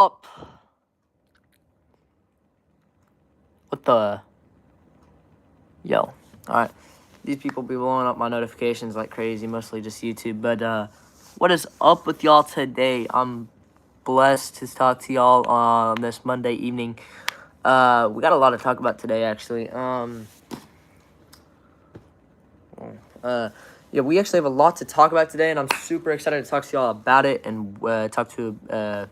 up? What the? Yo. Alright. These people be blowing up my notifications like crazy, mostly just YouTube. But, what is up with y'all today? I'm blessed to talk to y'all on this Monday evening. We got a lot to talk about today, actually. Yeah, we actually have a lot to talk about today, and I'm super excited to talk to y'all about it and talk to,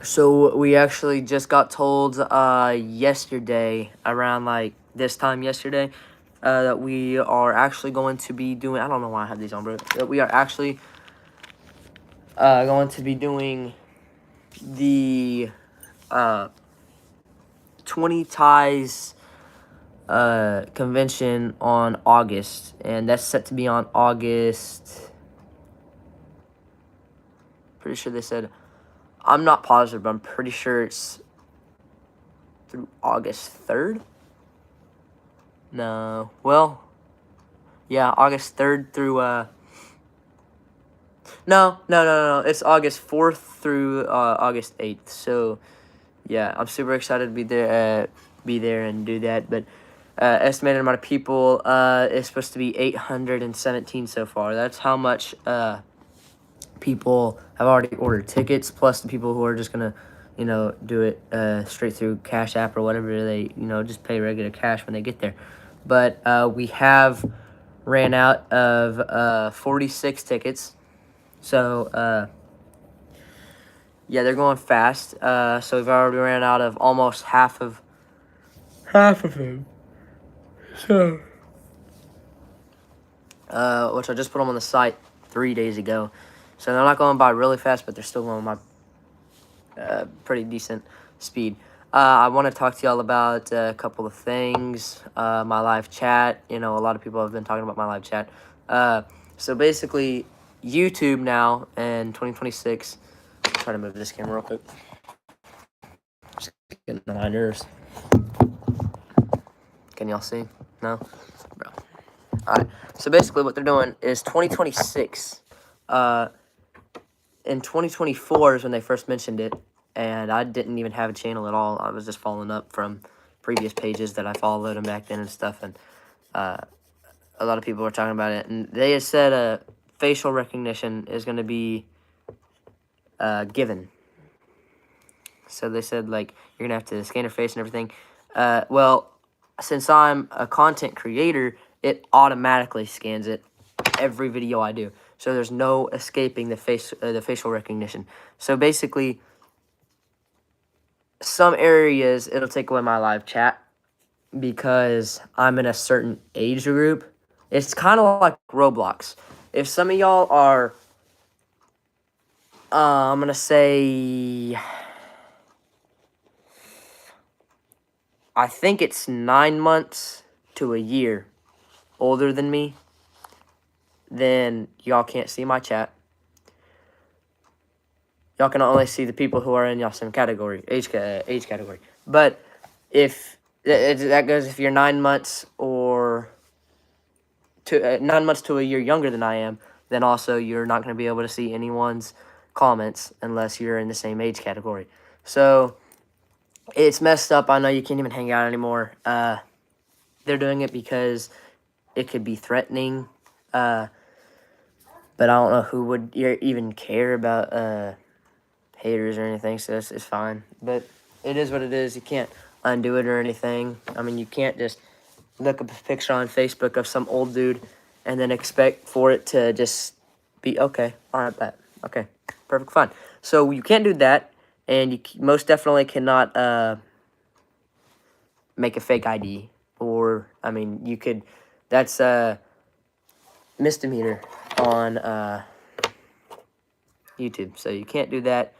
So we actually just got told yesterday, around like this time yesterday, that we are actually going to be doing, I don't know why I have these on, bro, that we are actually going to be doing the 20 Ties convention on August, and that's set to be on August, pretty sure they said, I'm not positive, but I'm pretty sure it's through August 3rd. No, well, yeah, August 3rd through, no, it's August 4th through, August 8th, so, yeah, I'm super excited to be there and do that, but, estimated amount of people, is supposed to be 817 so far. That's how much, people have already ordered tickets, plus the people who are just gonna, do it, straight through Cash App or whatever, they, just pay regular cash when they get there. But, we have ran out of 46 tickets. So, yeah, they're going fast. So we've already ran out of almost half of them. So, which I just put them on the site 3 days ago. So they're not going by really fast, but they're still going by pretty decent speed. I want to talk to y'all about a couple of things. My live chat. A lot of people have been talking about my live chat. So basically, YouTube now in 2026. Try to move this camera real quick. Just getting on my nerves. Can y'all see? No? Bro. Alright. So basically what they're doing is 2026. In 2024 is when they first mentioned it. And I didn't even have a channel at all. I was just following up from previous pages that I followed them back then and stuff. And a lot of people were talking about it. And they had said facial recognition is going to be given. So they said, like, you're going to have to scan your face and everything. Well, since I'm a content creator, it automatically scans it every video I do. So there's no escaping the facial recognition. So basically, some areas it'll take away my live chat because I'm in a certain age group. It's kind of like Roblox. If some of y'all are, I'm gonna say, I think it's 9 months to a year older than me, then y'all can't see my chat. Y'all can only see the people who are in y'all same category, age category. But if that goes, if you're 9 months or 9 months to a year younger than I am, then also you're not going to be able to see anyone's comments unless you're in the same age category. So it's messed up. I know you can't even hang out anymore. They're doing it because it could be threatening. But I don't know who would even care about haters or anything, so it's fine. But it is what it is. You can't undo it or anything. I mean, you can't just look up a picture on Facebook of some old dude and then expect for it to just be, okay, all right, bet. Okay, perfect, fine. So you can't do that, and you most definitely cannot make a fake ID. Or, I mean, you could, that's a misdemeanor on YouTube. So you can't do that,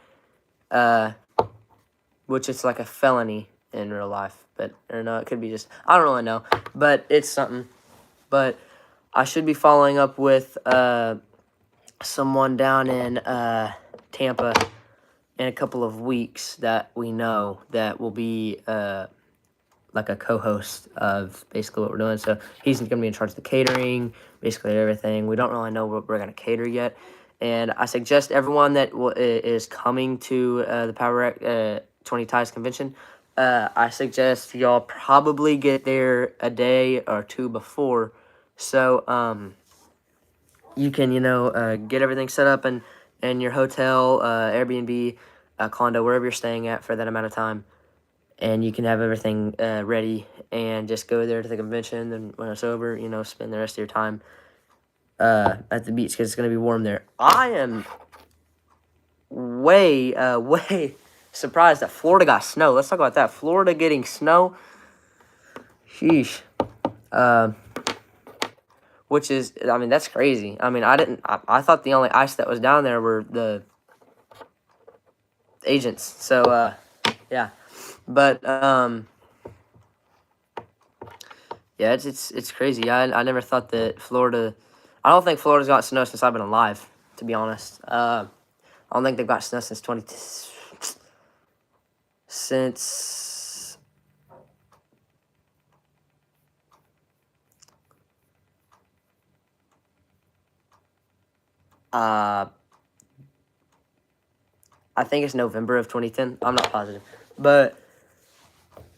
which is like a felony in real life. But, or no, it could be just, I don't really know. But it's something. But I should be following up with someone down in Tampa in a couple of weeks that we know that will be like a co-host of basically what we're doing. So he's going to be in charge of the catering, basically everything. We don't really know what we're going to cater yet. And I suggest everyone that is coming to the Power Rack 20 Ties convention, I suggest y'all probably get there a day or two before, so you can get everything set up in your hotel, Airbnb, condo, wherever you're staying at for that amount of time, and you can have everything ready and just go there to the convention. And when it's over, spend the rest of your time at the beach because it's going to be warm there. I am way surprised that Florida got snow. Let's talk about that. Florida getting snow. Sheesh. Which is, I mean, that's crazy. I mean, I thought the only ice that was down there were the agents. So, yeah. But, yeah, it's crazy. I never thought that Florida, I don't think Florida's got snow since I've been alive, to be honest. I don't think they've got snow since I think it's November of 2010. I'm not positive. But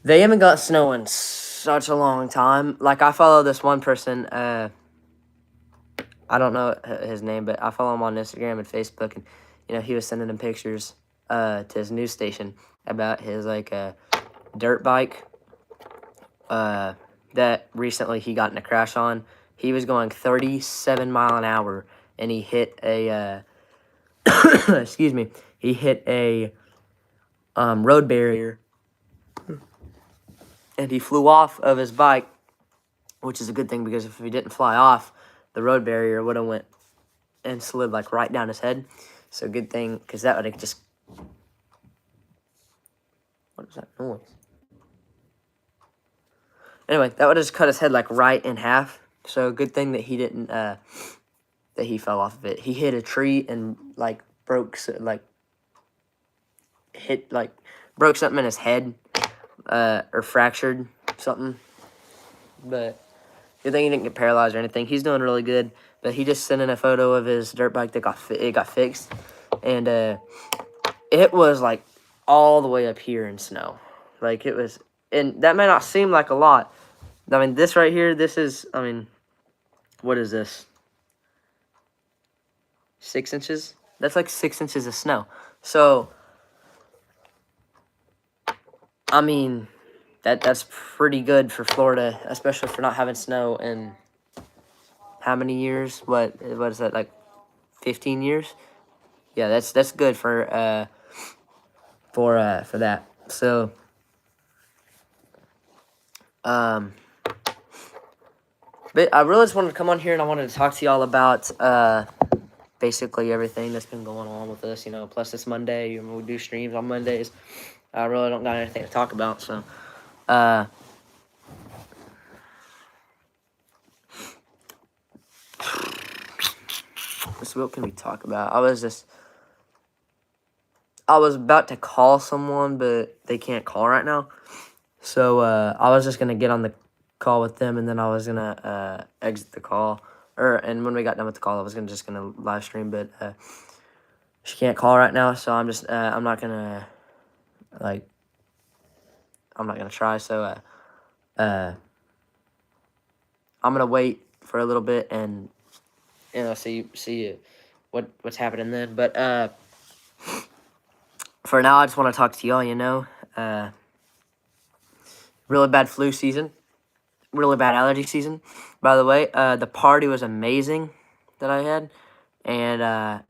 they haven't got snow in such a long time. Like, I follow this one person, I don't know his name, but I follow him on Instagram and Facebook, and, he was sending him pictures to his news station about his, dirt bike that recently he got in a crash on. He was going 37 mile an hour, and he hit a, excuse me, he hit a road barrier, and he flew off of his bike, which is a good thing because if he didn't fly off, the road barrier would have went and slid right down his head. So good thing, because that would have just, what is that noise? Anyway, that would have just cut his head right in half. So good thing that he didn't, that he fell off of it. He hit a tree and broke something in his head, or fractured something. But good thing he didn't get paralyzed or anything. He's doing really good. But he just sent in a photo of his dirt bike that got fixed, and it was all the way up here in snow. It was, and that may not seem like a lot. I mean, this right here, this is, I mean, what is this? 6 inches? That's 6 inches of snow. So, I mean, that's pretty good for Florida, especially for not having snow in how many years? What is that, 15 years? Yeah, that's good for that. So, but I really just wanted to come on here and I wanted to talk to y'all about basically everything that's been going on with us. Plus it's Monday, we do streams on Mondays. I really don't got anything to talk about, so what can we talk about? I was about to call someone, but they can't call right now. So I was just gonna get on the call with them, and then I was gonna exit the call. And when we got done with the call, I was just gonna live stream, but she can't call right now, so I'm just I'm not gonna try. So I'm gonna wait for a little bit and see what's happening then. But for now, I just want to talk to y'all. Really bad flu season, really bad allergy season. By the way, the party was amazing that I had, and I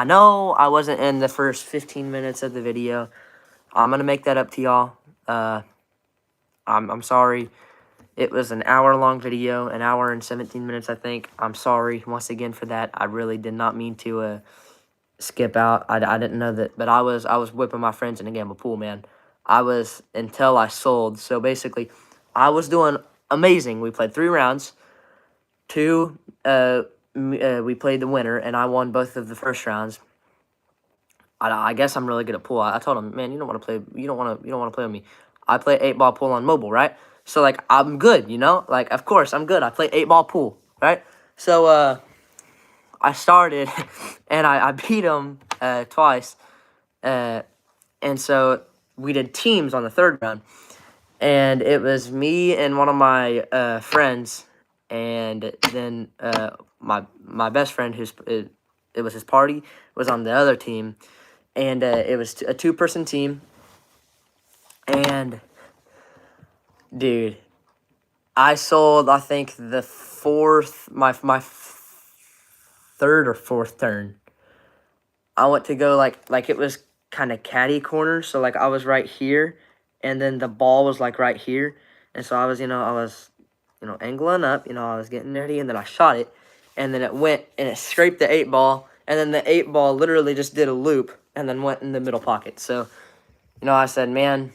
know I wasn't in the first 15 minutes of the video. I'm gonna make that up to y'all. I'm sorry. It was an hour-long video, an hour and 17 minutes, I think. I'm sorry once again for that. I really did not mean to skip out. I didn't know that, but I was whipping my friends in a game of pool, man. I was until I sold. So basically, I was doing amazing. We played 3 rounds. 2, we played the winner, and I won both of the first rounds. I guess I'm really good at pool. I told him, man, you don't want to play with me. I play 8-ball pool on mobile, right? So I'm good, of course I'm good. I play 8-ball pool, right? So I started, and I beat him twice. And so we did teams on the third round. And it was me and one of my friends, and then my best friend, it was his party, was on the other team. And it was a two-person team. And, dude, I sold, I think, my third or fourth turn. I went to go, like it was kind of caddy corner. So, like, I was right here, and then the ball was, like, right here. And so I was angling up, I was getting ready, and then I shot it. And then it went, and it scraped the 8-ball. And then the 8-ball literally just did a loop and then went in the middle pocket. So, I said, man,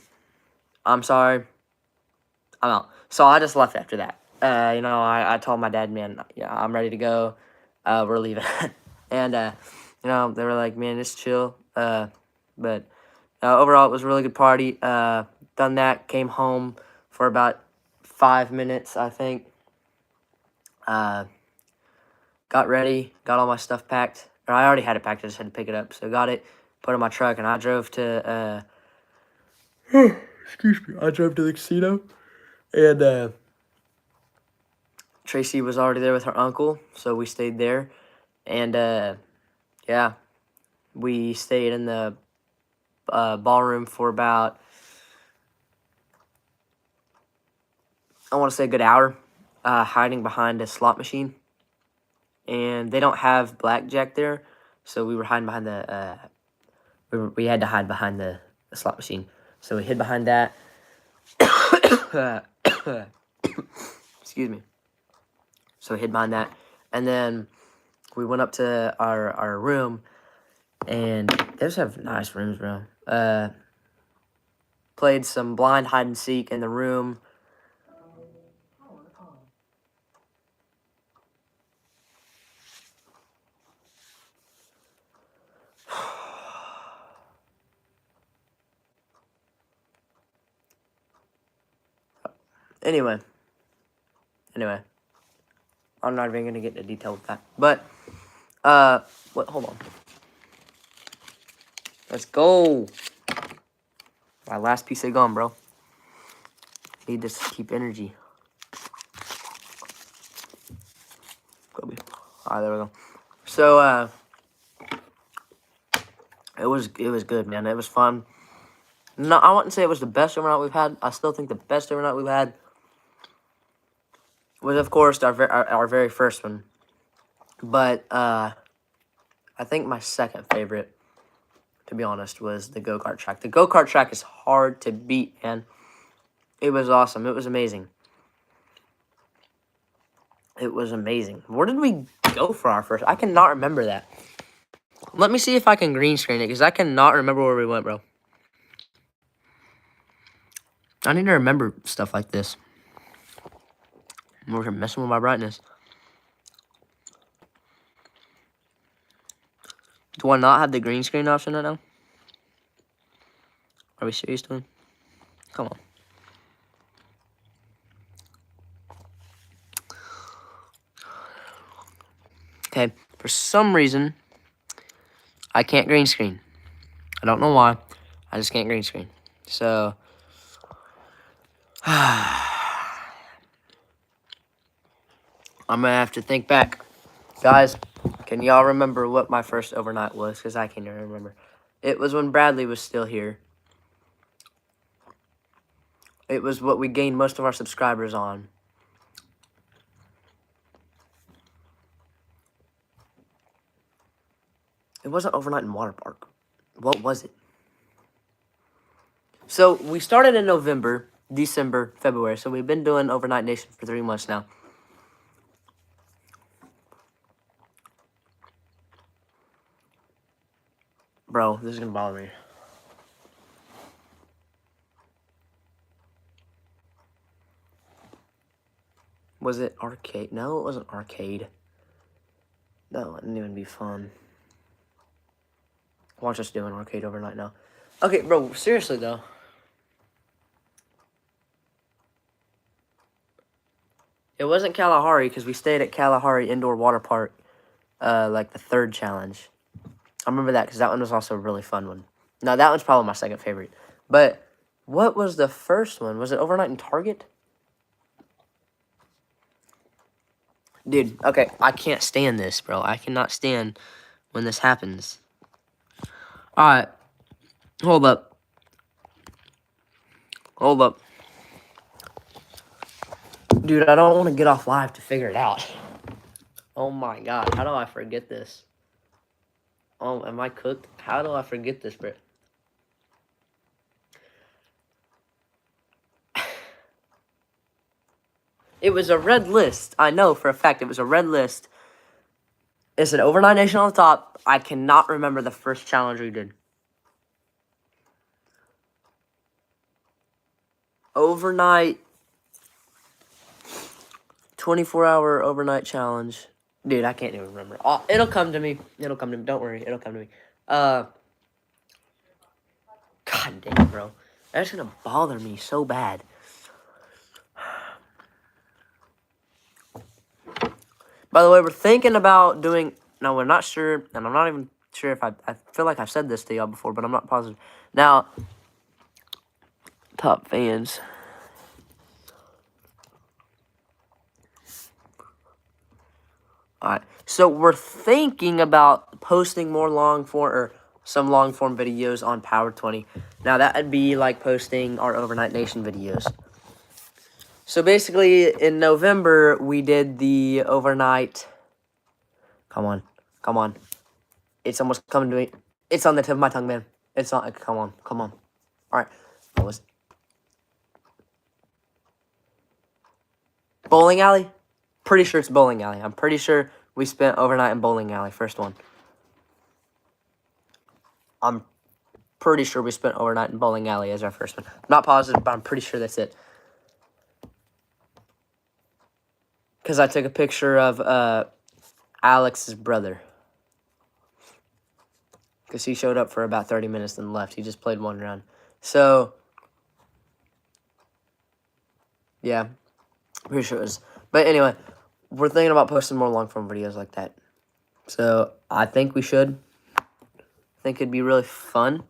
I'm sorry. I'm out. So I just left after that. I told my dad, man, yeah, I'm ready to go. We're leaving. And, they were like, man, just chill. But overall, it was a really good party. Done that, came home for about 5 minutes, I think. Got ready, got all my stuff packed. Or I already had it packed, I just had to pick it up. So got it, put it in my truck, and I drove to, excuse me, I drove to the casino. And Tracy was already there with her uncle, so we stayed there. And, yeah, we stayed in the ballroom for about, I want to say a good hour, hiding behind a slot machine. And they don't have blackjack there, so we were hiding behind the, we had to hide behind the slot machine. So we hid behind that. Excuse me. So we hid behind that. And then we went up to our room, and they just have nice rooms, bro. Played some blind hide and seek in the room. Anyway, I'm not even gonna get into detail with that. But hold on. Let's go. My last piece of gum, bro. Need this to keep energy. Kobe. Alright, there we go. So it was good, man. It was fun. No, I wouldn't say it was the best overnight we've had. I still think the best overnight we've had was, of course, our very first one. But I think my second favorite, to be honest, was the go-kart track. The go-kart track is hard to beat, man. It was awesome. It was amazing. It was amazing. Where did we go for our first? I cannot remember that. Let me see if I can green screen it, because I cannot remember where we went, bro. I need to remember stuff like this. We're messing with my brightness. Do I not have the green screen option right now? Are we serious, doing? Come on. Okay, for some reason, I can't green screen. I don't know why. I just can't green screen. So, I'm going to have to think back. Guys, can y'all remember what my first overnight was? Because I can't even remember. It was when Bradley was still here. It was what we gained most of our subscribers on. It wasn't overnight in Water Park. What was it? So, we started in November, December, February. So, we've been doing Overnight Nation for 3 months now. Bro, this is going to bother me. Was it arcade? No, it wasn't arcade. That wouldn't even be fun. Watch us do an arcade overnight now. Okay, bro, seriously, though. It wasn't Kalahari, because we stayed at Kalahari Indoor Water Park like the third challenge. I remember that because that one was also a really fun one. Now, that one's probably my second favorite. But what was the first one? Was it overnight in Target? Dude, okay, I can't stand this, bro. I cannot stand when this happens. Alright, hold up. Hold up. Dude, I don't want to get off live to figure it out. Oh my god, how do I forget this? Oh, am I cooked? How do I forget this, bro? It was a red list. I know for a fact it was a red list. It said Overnight Nation on the top. I cannot remember the first challenge we did. Overnight 24-hour overnight challenge. Dude, I can't even remember. Oh, it'll come to me. It'll come to me. Don't worry. It'll come to me. God dang it, bro. That's gonna bother me so bad. By the way, we're thinking about doing... No, we're not sure, and I'm not even sure if I feel like I've said this to y'all before, but I'm not positive. Now, top fans. Alright, so we're thinking about posting more long-form, or some long-form videos on Power 20. Now, that would be like posting our Overnight Nation videos. So, basically, in November, we did the overnight... Come on. Come on. It's almost coming to me. It's on the tip of my tongue, man. It's not... Come on. Come on. Alright. Bowling alley? Pretty sure it's bowling alley. I'm pretty sure we spent overnight in bowling alley. First one. I'm pretty sure we spent overnight in bowling alley as our first one. I'm not positive, but I'm pretty sure that's it. Because I took a picture of Alex's brother. Because he showed up for about 30 minutes and left. He just played one round. So, yeah. Pretty sure it was. But anyway, we're thinking about posting more long-form videos like that. So, I think we should. I think it'd be really fun.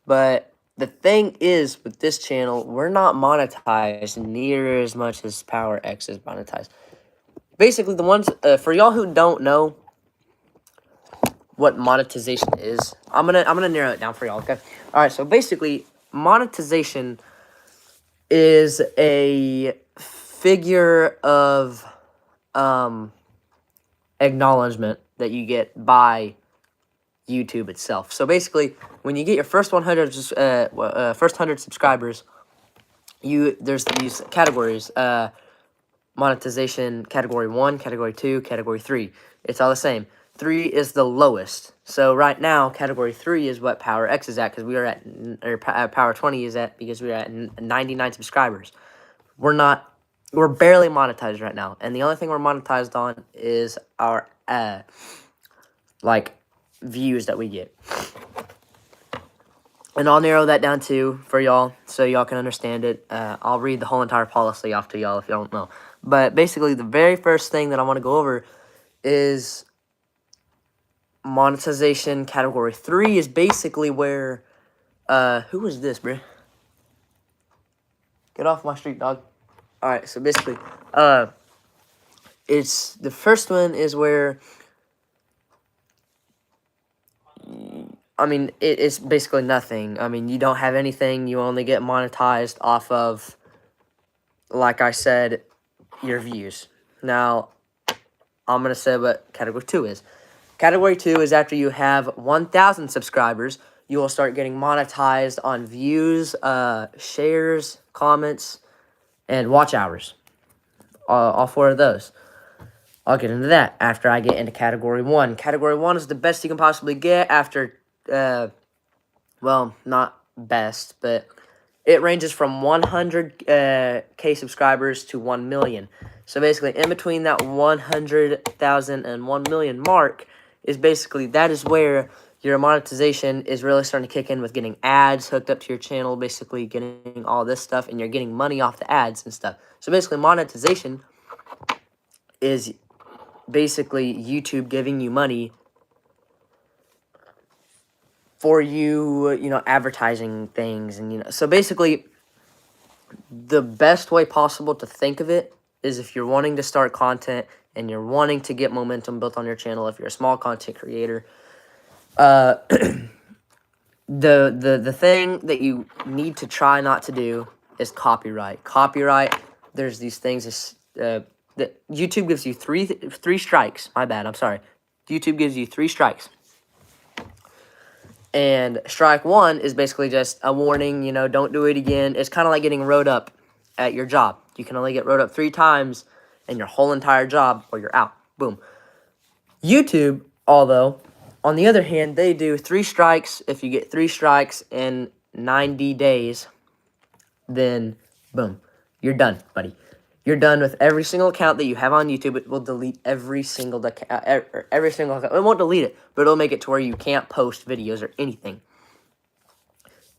But the thing is, with this channel, we're not monetized near as much as Power X is monetized. Basically, the ones, for y'all who don't know what monetization is, I'm gonna narrow it down for y'all, okay? Alright, so basically, monetization is a figure of acknowledgement that you get by YouTube itself. So basically, when you get your first 100 subscribers, there's these categories. Monetization category 1, category 2, category 3. It's all the same. 3 is the lowest. So right now, category 3 is what Power X is at, because we are at, or Power 20 is at, because we are at 99 subscribers. We're barely monetized right now, and the only thing we're monetized on is our views that we get. And I'll narrow that down too for y'all, so y'all can understand it. I'll read the whole entire policy off to y'all if y'all don't know. But basically, the very first thing that I want to go over is monetization category 3 is basically where, who is this, bruh? Get off my street, dog. Alright, so basically, it's, the first one is where, I mean, it's basically nothing. I mean, you don't have anything. You only get monetized off of, like I said, your views. Now, I'm going to say what category 2 is. Category 2 is after you have 1,000 subscribers, you will start getting monetized on views, shares, comments, and watch hours. All 4 of those. I'll get into that after I get into category 1. Category 1 is the best you can possibly get after, well, not best, but it ranges from 100K subscribers to 1 million. So basically, in between that 100,000 and 1 million mark is basically, that is where your monetization is really starting to kick in with getting ads hooked up to your channel, basically getting all this stuff, and you're getting money off the ads and stuff. So basically, monetization is basically YouTube giving you money for you, advertising things. And, so basically, the best way possible to think of it is if you're wanting to start content and you're wanting to get momentum built on your channel, if you're a small content creator, the thing that you need to try not to do is copyright. Copyright, there's these things that YouTube gives you three strikes. My bad, I'm sorry. YouTube gives you 3 strikes. And strike 1 is basically just a warning, don't do it again. It's kind of like getting wrote up at your job. You can only get wrote up 3 times in your whole entire job or you're out. Boom. YouTube, although, on the other hand, they do 3 strikes. If you get 3 strikes in 90 days, then boom, you're done, buddy. You're done with every single account that you have on YouTube. It will delete every single account. It won't delete it, but it'll make it to where you can't post videos or anything.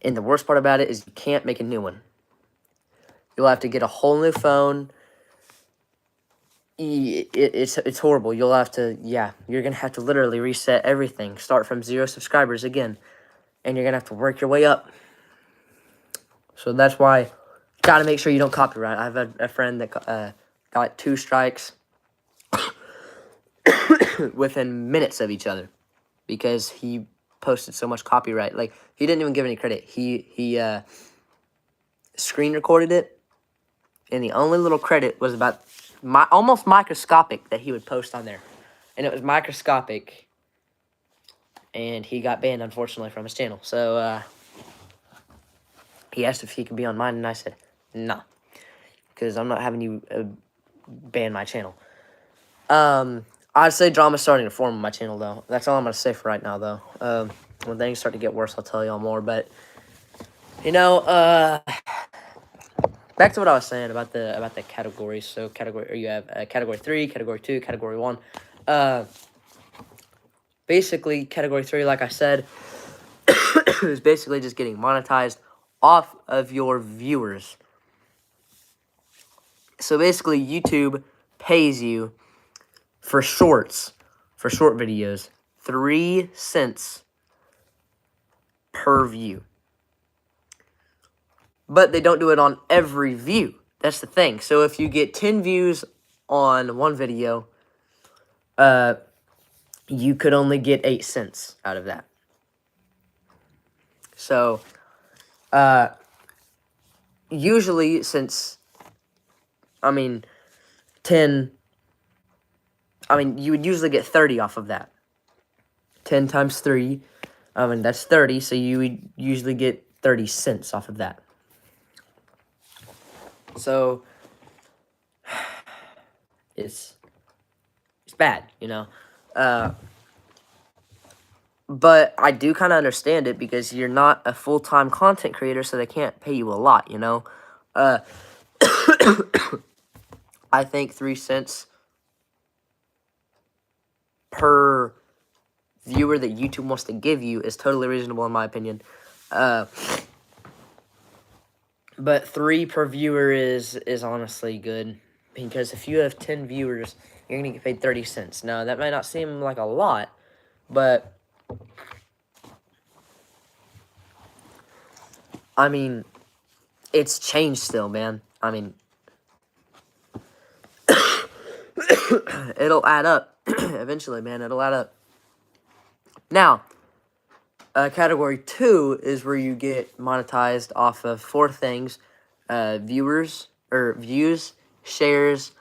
And the worst part about it is you can't make a new one. You'll have to get a whole new phone. It's horrible. You'll have to, you're going to have to literally reset everything. Start from 0 subscribers again. And you're going to have to work your way up. So that's why got to make sure you don't copyright. I have a friend that got 2 strikes within minutes of each other because he posted so much copyright. Like, he didn't even give any credit. He screen recorded it, and the only little credit was about almost microscopic that he would post on there. And it was microscopic, and he got banned, unfortunately, from his channel. So, he asked if he could be on mine, and I said, no, because I'm not having you ban my channel. I'd say drama's starting to form on my channel, though. That's all I'm going to say for right now, though. When things start to get worse, I'll tell y'all more. But, back to what I was saying about the categories. So, you have Category 3, Category 2, Category 1. Basically, Category 3, like I said, is basically just getting monetized off of your viewers. So basically, YouTube pays you for short videos, 3 cents per view. But they don't do it on every view. That's the thing. So if you get 10 views on one video, you could only get 8 cents out of that. So, usually, since, you would usually get 30 off of that. 10 times 3, that's 30, so you would usually get 30 cents off of that. So, it's bad, But I do kind of understand it because you're not a full-time content creator, so they can't pay you a lot, I think 3 cents per viewer that YouTube wants to give you is totally reasonable in my opinion. But 3 per viewer is honestly good because if you have 10 viewers, you're going to get paid 30 cents. Now, that might not seem like a lot, but it's changed still, man. It'll add up. Eventually, man, it'll add up. Now, Category 2 is where you get monetized off of 4 things. Views, shares,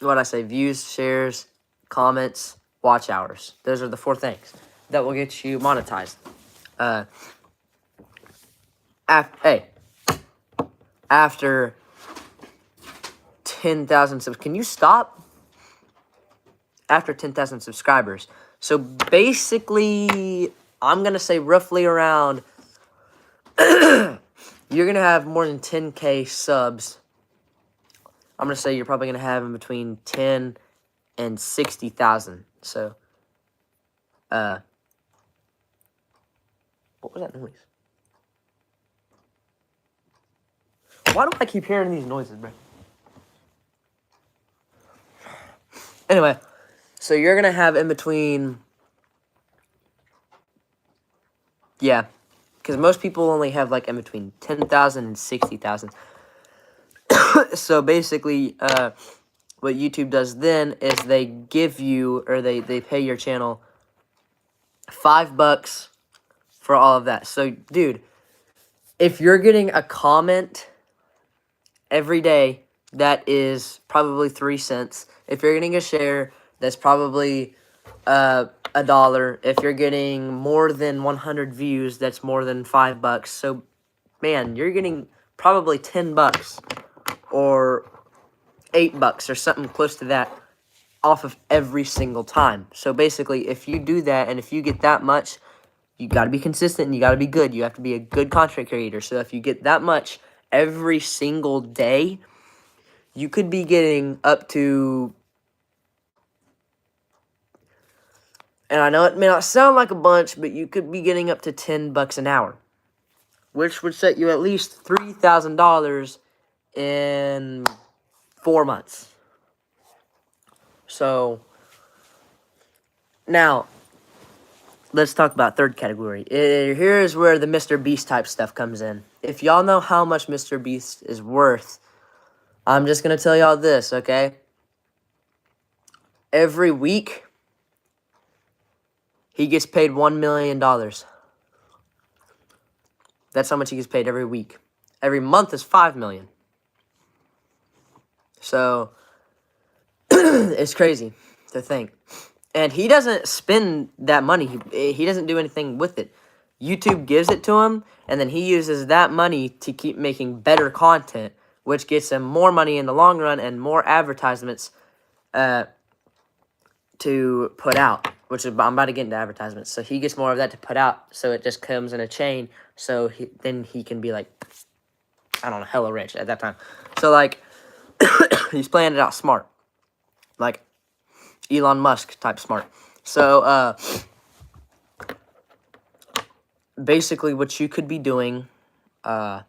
views, shares, comments, watch hours. Those are the 4 things that will get you monetized. After 10,000 subs, can you stop? After 10,000 subscribers. So basically, I'm going to say roughly around, you're going to have more than 10K subs. I'm going to say you're probably going to have in between 10 and 60,000. So, what was that noise? Why do I keep hearing these noises, bro? Anyway, so you're going to have in between, yeah, because most people only have like in between 10,000 and 60,000. So basically, what YouTube does then is they give you, or they pay your channel $5 for all of that. So, dude, if you're getting a comment every day, that is probably 3 cents. If you're getting a share, that's probably $1. If you're getting more than 100 views, that's more than $5. So, man, you're getting probably $10 or $8 or something close to that off of every single time. So basically, if you do that and if you get that much, you got to be consistent and you got to be good. You have to be a good content creator. So if you get that much every single day, you could be getting up to, and I know it may not sound like a bunch, but you could be getting up to $10 an hour, which would set you at least $3,000 in 4 months. So now let's talk about third category. Here is where the Mr. Beast type stuff comes in. If y'all know how much Mr. Beast is worth, I'm just going to tell y'all this, okay? Every week, he gets paid $1 million. That's how much he gets paid every week. Every month is $5 million. So, it's crazy to think. And he doesn't spend that money. He doesn't do anything with it. YouTube gives it to him, and then he uses that money to keep making better content, which gets him more money in the long run and more advertisements to put out, which is, I'm about to get into advertisements. So he gets more of that to put out, so it just comes in a chain, so then he can be like, I don't know, hella rich at that time. So, like, he's playing it out smart. Like, Elon Musk type smart. So, basically what you could be doing, I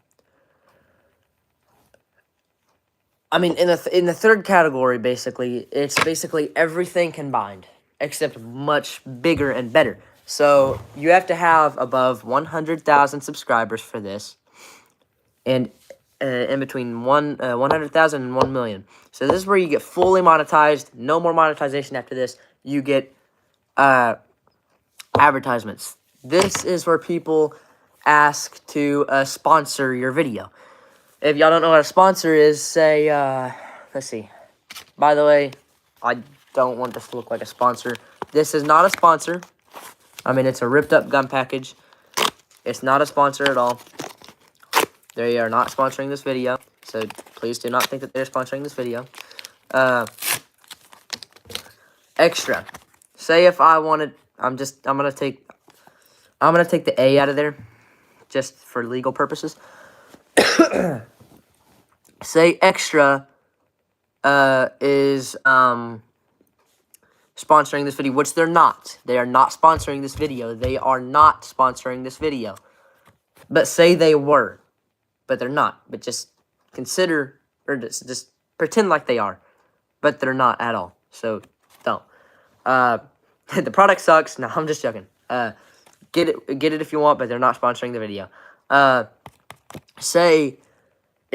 mean, in the third category, basically, it's basically everything combined, except much bigger and better. So, you have to have above 100,000 subscribers for this, and in between 100,000 and 1 million. So, this is where you get fully monetized, no more monetization after this. You get advertisements. This is where people ask to sponsor your video. If y'all don't know what a sponsor is, say, let's see. By the way, I don't want this to look like a sponsor. This is not a sponsor. I mean, it's a ripped up gun package. It's not a sponsor at all. They are not sponsoring this video, so please do not think that they're sponsoring this video. Extra. Say if I wanted, I'm gonna take the A out of there, just for legal purposes. Say extra is sponsoring this video, which they're not. They are not sponsoring this video. They are not sponsoring this video. But say they were, but they're not. But just consider, or just pretend like they are, but they're not at all. So don't. The product sucks. No, I'm just joking. Get it if you want, but they're not sponsoring the video. Say